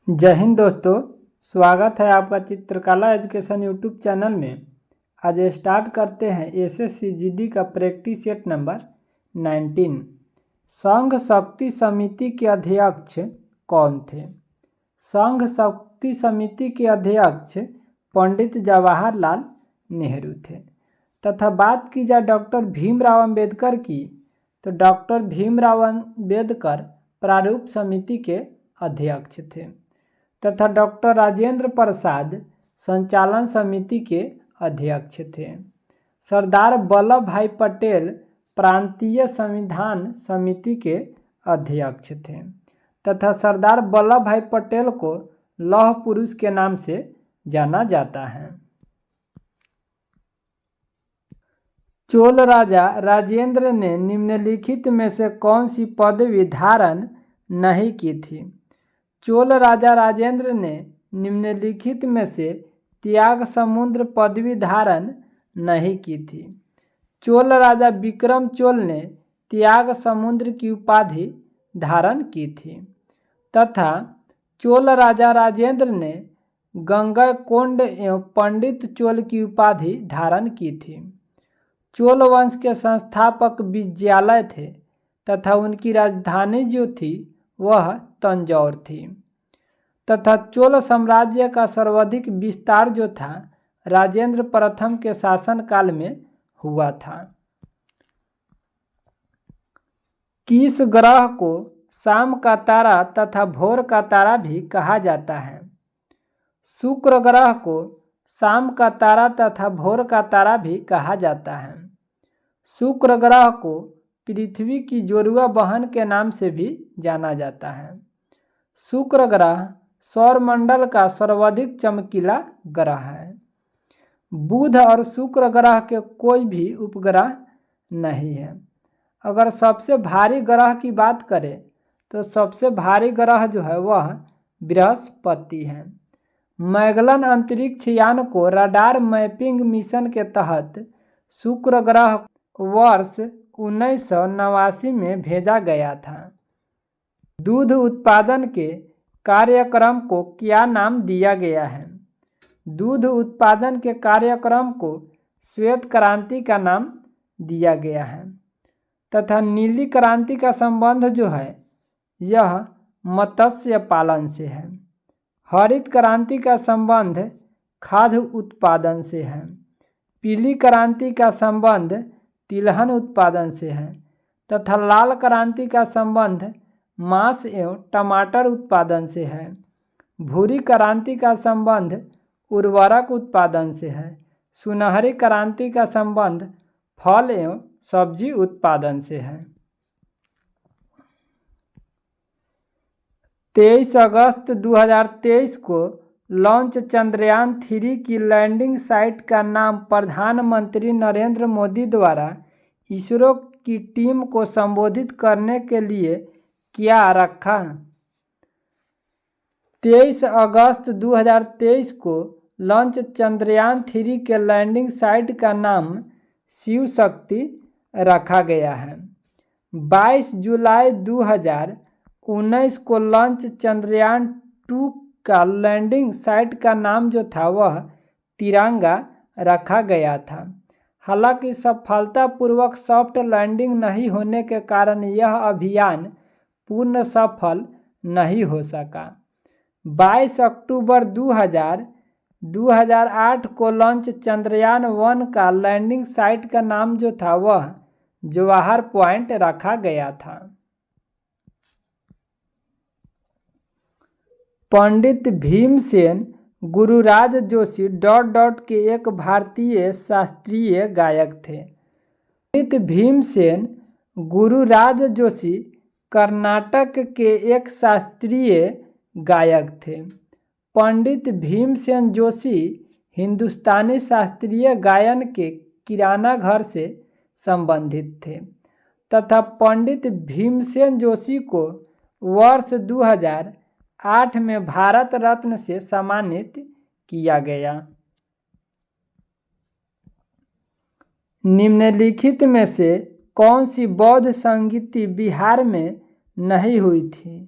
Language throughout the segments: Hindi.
जय हिंद दोस्तों। स्वागत है आपका चित्रकला एजुकेशन यूट्यूब चैनल में। आज स्टार्ट करते हैं एसएससी जीडी का प्रैक्टिस सेट नंबर 19। संघ शक्ति समिति के अध्यक्ष कौन थे? संघ शक्ति समिति के अध्यक्ष पंडित जवाहरलाल नेहरू थे। तथा बात की जाए डॉक्टर भीमराव अंबेडकर की, तो डॉक्टर भीमराव अंबेडकर प्रारूप समिति के अध्यक्ष थे। तथा डॉक्टर राजेंद्र प्रसाद संचालन समिति के अध्यक्ष थे। सरदार वल्लभ भाई पटेल प्रांतीय संविधान समिति के अध्यक्ष थे। तथा सरदार वल्लभ भाई पटेल को लौह पुरुष के नाम से जाना जाता है। चोल राजा राजेंद्र ने निम्नलिखित में से कौन सी पदवी धारण नहीं की थी? चोल राजा राजेंद्र ने निम्नलिखित में से त्याग समुद्र पदवी धारण नहीं की थी। चोल राजा विक्रम चोल ने त्याग समुद्र की उपाधि धारण की थी। तथा चोल राजा राजेंद्र ने गंगैकोंड एवं पंडित चोल की उपाधि धारण की थी। चोल वंश के संस्थापक विजयालय थे तथा उनकी राजधानी जो थी वह तंजौर थी। तथा चोल साम्राज्य का सर्वाधिक विस्तार जो था राजेंद्र प्रथम के शासनकाल में हुआ था। किस ग्रह को शाम का तारा तथा भोर का तारा भी कहा जाता है? शुक्र ग्रह को शाम का तारा तथा भोर का तारा भी कहा जाता है। शुक्र ग्रह को पृथ्वी की जोरुआ बहन के नाम से भी जाना जाता है। शुक्र ग्रह सौरमंडल का सर्वाधिक चमकीला ग्रह है। बुध और शुक्र ग्रह के कोई भी उपग्रह नहीं है। अगर सबसे भारी ग्रह की बात करें तो सबसे भारी ग्रह जो है वह बृहस्पति है। मैगलन अंतरिक्ष यान को रडार मैपिंग मिशन के तहत शुक्र ग्रह वर्ष 1989 में भेजा गया था। दूध उत्पादन के कार्यक्रम को क्या नाम दिया गया है? दूध उत्पादन के कार्यक्रम को श्वेत क्रांति का नाम दिया गया है। तथा नीली क्रांति का संबंध जो है यह मत्स्य पालन से है। हरित क्रांति का संबंध खाद्य उत्पादन से है। पीली क्रांति का संबंध तिलहन उत्पादन से है। तथा लाल क्रांति का संबंध मांस एवं टमाटर उत्पादन से है। भूरी क्रांति का संबंध उर्वरक उत्पादन से है। सुनहरी क्रांति का संबंध फल एवं सब्जी उत्पादन से है। 23 अगस्त 2023 को लॉन्च चंद्रयान 3 की लैंडिंग साइट का नाम प्रधानमंत्री नरेंद्र मोदी द्वारा इसरो की टीम को संबोधित करने के लिए क्या रखा? 23 अगस्त 2023 को लॉन्च चंद्रयान 3 के लैंडिंग साइट का नाम शिव शक्ति रखा गया है। 22 जुलाई 2019 को लॉन्च चंद्रयान 2 का लैंडिंग साइट का नाम जो था वह तिरंगा रखा गया था। हालांकि सफलतापूर्वक सॉफ्ट लैंडिंग नहीं होने के कारण यह अभियान पूर्ण सफल नहीं हो सका। 22 अक्टूबर 2008 को लॉन्च चंद्रयान 1 का लैंडिंग साइट का नाम जो था वह जवाहर पॉइंट रखा गया था। पंडित भीमसेन गुरुराज जोशी के एक भारतीय शास्त्रीय गायक थे। पंडित भीमसेन गुरुराज जोशी कर्नाटक के एक शास्त्रीय गायक थे। पंडित भीमसेन जोशी हिंदुस्तानी शास्त्रीय गायन के किराना घर से संबंधित थे। तथा पंडित भीमसेन जोशी को वर्ष 2008 में भारत रत्न से सम्मानित किया गया। निम्नलिखित में से कौन सी बौद्ध संगीति बिहार में नहीं हुई थी?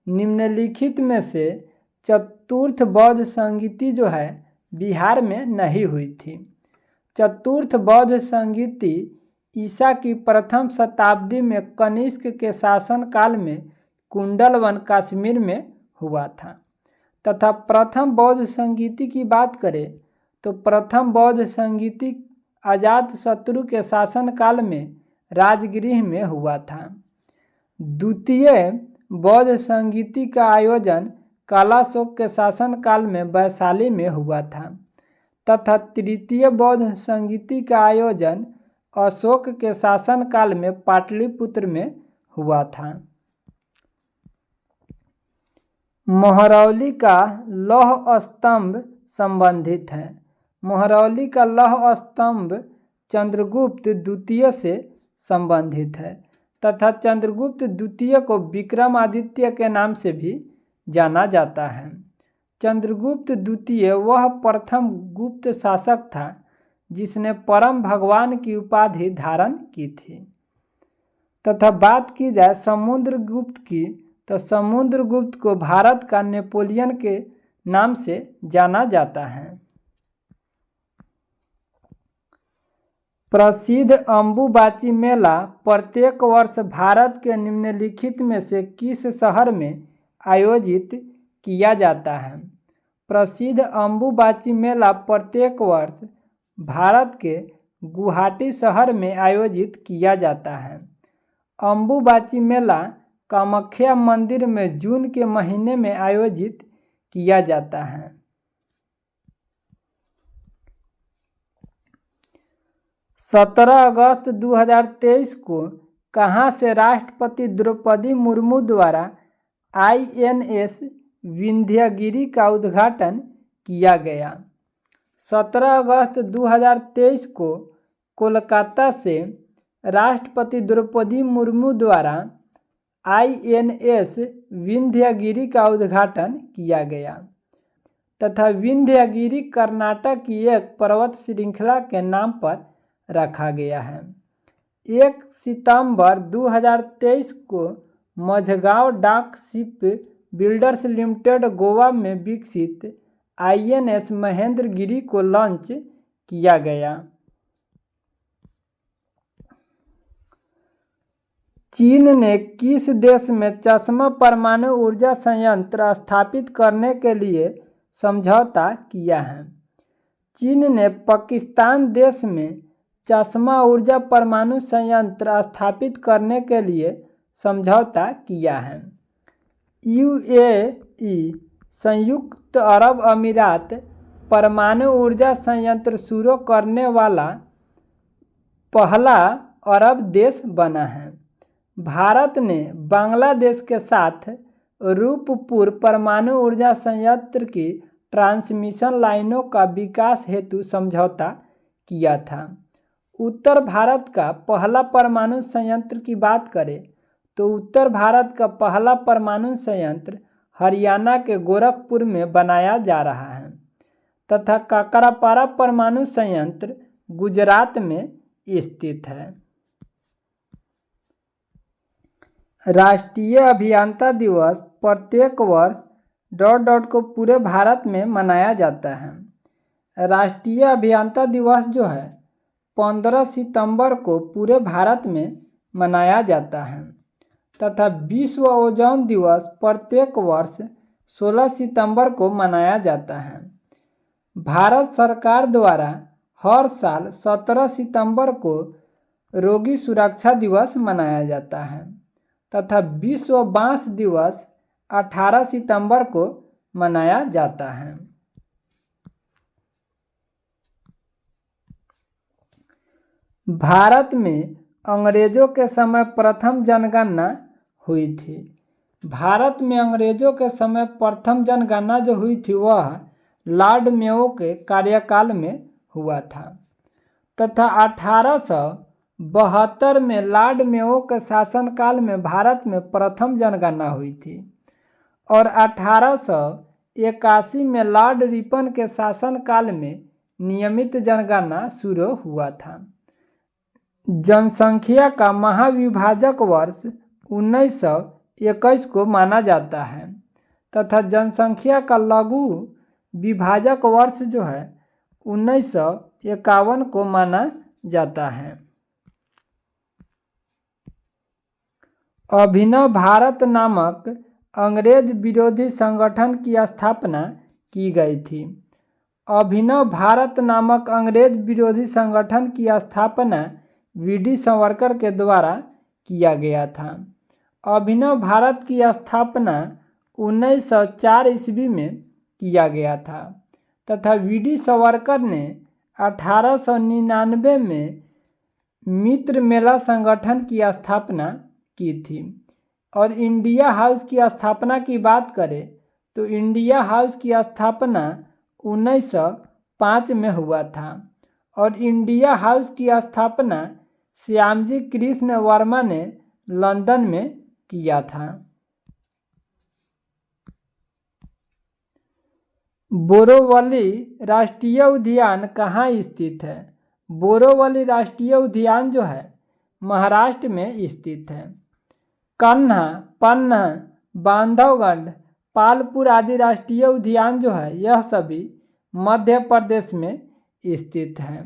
निम्नलिखित में से चतुर्थ बौद्ध संगीति जो है बिहार में नहीं हुई थी। चतुर्थ बौद्ध संगीति ईसा की प्रथम शताब्दी में कनिष्क के शासनकाल में कुंडलवन कश्मीर में हुआ था। तथा प्रथम बौद्ध संगीति की बात करें तो प्रथम बौद्ध संगीति अजातशत्रु के शासनकाल में राजगृह में हुआ था। द्वितीय बौद्ध संगीति का आयोजन कालाशोक के शासनकाल में वैशाली में हुआ था तथा तृतीय बौद्ध संगीति का आयोजन अशोक के शासनकाल में पाटलिपुत्र में हुआ था। महरौली का लौह स्तंभ संबंधित है। महरौली का लौह स्तंभ चंद्रगुप्त द्वितीय से संबंधित है तथा चंद्रगुप्त द्वितीय को विक्रमादित्य के नाम से भी जाना जाता है। चंद्रगुप्त द्वितीय वह प्रथम गुप्त शासक था जिसने परम भगवान की उपाधि धारण की थी। तथा बात की जाए समुद्रगुप्त की तो समुद्रगुप्त को भारत का नेपोलियन के नाम से जाना जाता है। प्रसिद्ध अम्बुबाची मेला प्रत्येक वर्ष भारत के निम्नलिखित में से किस शहर में आयोजित किया जाता है? प्रसिद्ध अम्बुबाची मेला प्रत्येक वर्ष भारत के गुवाहाटी शहर में आयोजित किया जाता है। अम्बुबाची मेला कामाख्या मंदिर में जून के महीने में आयोजित किया जाता है। सत्रह अगस्त 2023 को कहाँ से राष्ट्रपति द्रौपदी मुर्मू द्वारा INS विंध्यगिरी का उद्घाटन किया गया? 17 अगस्त 2023 को कोलकाता से राष्ट्रपति द्रौपदी मुर्मू द्वारा INS विंध्यगिरी का उद्घाटन किया गया तथा विंध्यगिरी कर्नाटक की एक पर्वत श्रृंखला के नाम पर रखा गया है। 1 सितंबर 2023 को मझगांव डाक शिप बिल्डर्स लिमिटेड गोवा में विकसित INS महेंद्रगिरी को लॉन्च किया गया। चीन ने किस देश में चश्मा परमाणु ऊर्जा संयंत्र स्थापित करने के लिए समझौता किया है? चीन ने पाकिस्तान देश में चश्मा ऊर्जा परमाणु संयंत्र स्थापित करने के लिए समझौता किया है। UAE संयुक्त अरब अमीरात परमाणु ऊर्जा संयंत्र शुरू करने वाला पहला अरब देश बना है। भारत ने बांग्लादेश के साथ रूपपुर परमाणु ऊर्जा संयंत्र की ट्रांसमिशन लाइनों का विकास हेतु समझौता किया था। उत्तर भारत का पहला परमाणु संयंत्र की बात करें तो उत्तर भारत का पहला परमाणु संयंत्र हरियाणा के गोरखपुर में बनाया जा रहा है तथा काकरापारा परमाणु संयंत्र गुजरात में स्थित है। राष्ट्रीय अभियंता दिवस प्रत्येक वर्ष ... को पूरे भारत में मनाया जाता है। राष्ट्रीय अभियंता दिवस जो है 15 सितंबर को पूरे भारत में मनाया जाता है तथा विश्व ओजोन दिवस प्रत्येक वर्ष 16 सितंबर को मनाया जाता है। भारत सरकार द्वारा हर साल 17 सितंबर को रोगी सुरक्षा दिवस मनाया जाता है तथा विश्व बांस दिवस 18 सितंबर को मनाया जाता है। भारत में अंग्रेजों के समय प्रथम जनगणना हुई थी। भारत में अंग्रेजों के समय प्रथम जनगणना जो हुई थी वह लॉर्ड मेयो के कार्यकाल में हुआ था तथा 1872 में लॉर्ड मेयो के शासनकाल में भारत में प्रथम जनगणना हुई थी और 1881 में लॉर्ड रिपन के शासनकाल में नियमित जनगणना शुरू हुआ था। जनसंख्या का महाविभाजक वर्ष 1921 को माना जाता है तथा जनसंख्या का लघु विभाजक वर्ष जो है 1951 को माना जाता है। अभिनव भारत नामक अंग्रेज विरोधी संगठन की स्थापना की गई थी। अभिनव भारत नामक अंग्रेज विरोधी संगठन की स्थापना वीडी सावरकर के द्वारा किया गया था। अभिनव भारत की स्थापना 1904 ईस्वी में किया गया था तथा वीडी सावरकर ने 1899 में मित्र मेला संगठन की स्थापना की थी। और इंडिया हाउस की स्थापना की बात करें तो इंडिया हाउस की स्थापना 1905 में हुआ था और इंडिया हाउस की स्थापना श्यामजी कृष्ण वर्मा ने लंदन में किया था। बोरोवली राष्ट्रीय उद्यान कहाँ स्थित है? बोरोवली राष्ट्रीय उद्यान जो है महाराष्ट्र में स्थित है। कन्हा, पन्ना, बांधवगढ़, पालपुर आदि राष्ट्रीय उद्यान जो है यह सभी मध्य प्रदेश में स्थित है।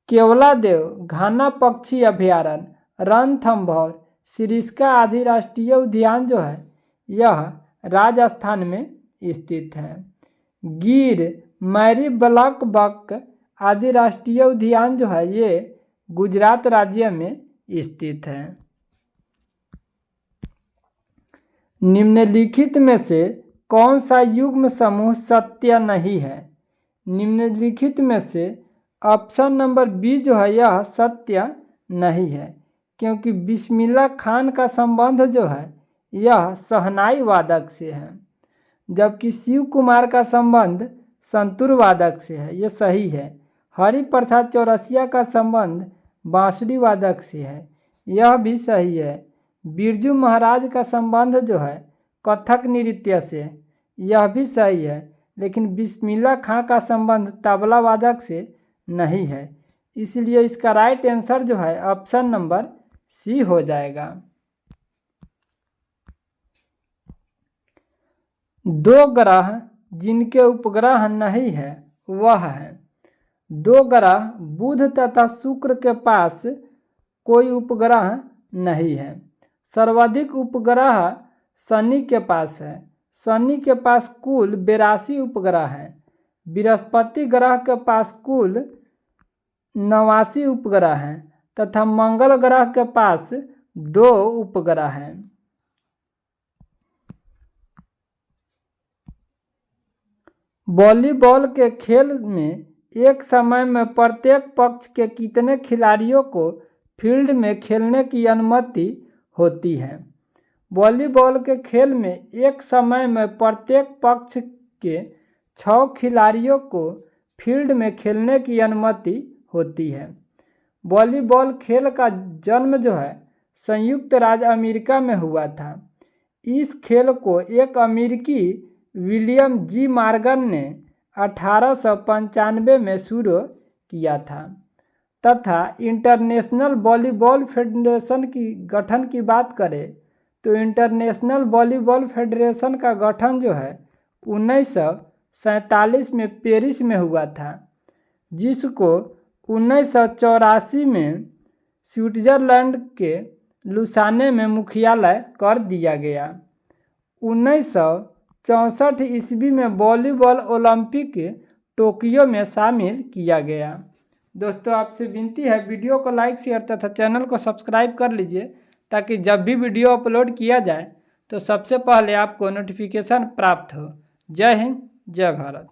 केवलादेव, घाना पक्षी अभयारण्य, रणथंभौर, सिरिस्का आदि राष्ट्रीय उद्यान जो है यह राजस्थान में स्थित है। गिर, मैरी ब्लैकबक आदि राष्ट्रीय उद्यान जो है ये गुजरात राज्य में स्थित है। निम्नलिखित में से कौन सा युग्म समूह सत्य नहीं है? निम्नलिखित में से ऑप्शन नंबर बी जो है यह सत्य नहीं है क्योंकि बिस्मिल्लाह खान का संबंध जो है यह शहनाई वादक से है, जबकि शिव कुमार का संबंध संतूर वादक से है, ये सही है। हरिप्रसाद चौरसिया का संबंध बांसुरी वादक से है, यह भी सही है। बिरजू महाराज का संबंध जो है कथक नृत्य से, यह भी सही है, लेकिन बिस्मिल्लाह खां का संबंध तबला वादक से नहीं है, इसलिए इसका राइट आंसर जो है ऑप्शन नंबर सी हो जाएगा। दो ग्रह जिनके उपग्रह नहीं है वह है। दो ग्रह बुध तथा शुक्र के पास कोई उपग्रह नहीं है। सर्वाधिक उपग्रह शनि के पास है। शनि के पास कुल 82 उपग्रह है। बृहस्पति ग्रह के पास कुल 89 उपग्रह हैं तथा मंगल ग्रह के पास 2 उपग्रह हैं। वॉलीबॉल के खेल में एक समय में प्रत्येक पक्ष के कितने खिलाड़ियों को फील्ड में खेलने की अनुमति होती है? वॉलीबॉल के खेल में एक समय में प्रत्येक पक्ष के 6 खिलाड़ियों को फील्ड में खेलने की अनुमति होती है। वॉलीबॉल खेल का जन्म जो है संयुक्त राज्य अमेरिका में हुआ था। इस खेल को एक अमेरिकी विलियम जी मॉर्गन ने 1895 में शुरू किया था तथा इंटरनेशनल वॉलीबॉल फेडरेशन की गठन की बात करें तो इंटरनेशनल वॉलीबॉल फेडरेशन का गठन जो है 1947 में पेरिस में हुआ था, जिसको 1984 में स्विट्जरलैंड के लुसाने में मुख्यालय कर दिया गया। 1964 ईस्वी में वॉलीबॉल ओलंपिक टोक्यो में शामिल किया गया। दोस्तों आपसे विनती है वीडियो को लाइक शेयर तथा चैनल को सब्सक्राइब कर लीजिए ताकि जब भी वीडियो अपलोड किया जाए तो सबसे पहले आपको नोटिफिकेशन प्राप्त हो। जय हिंद, जय भारत।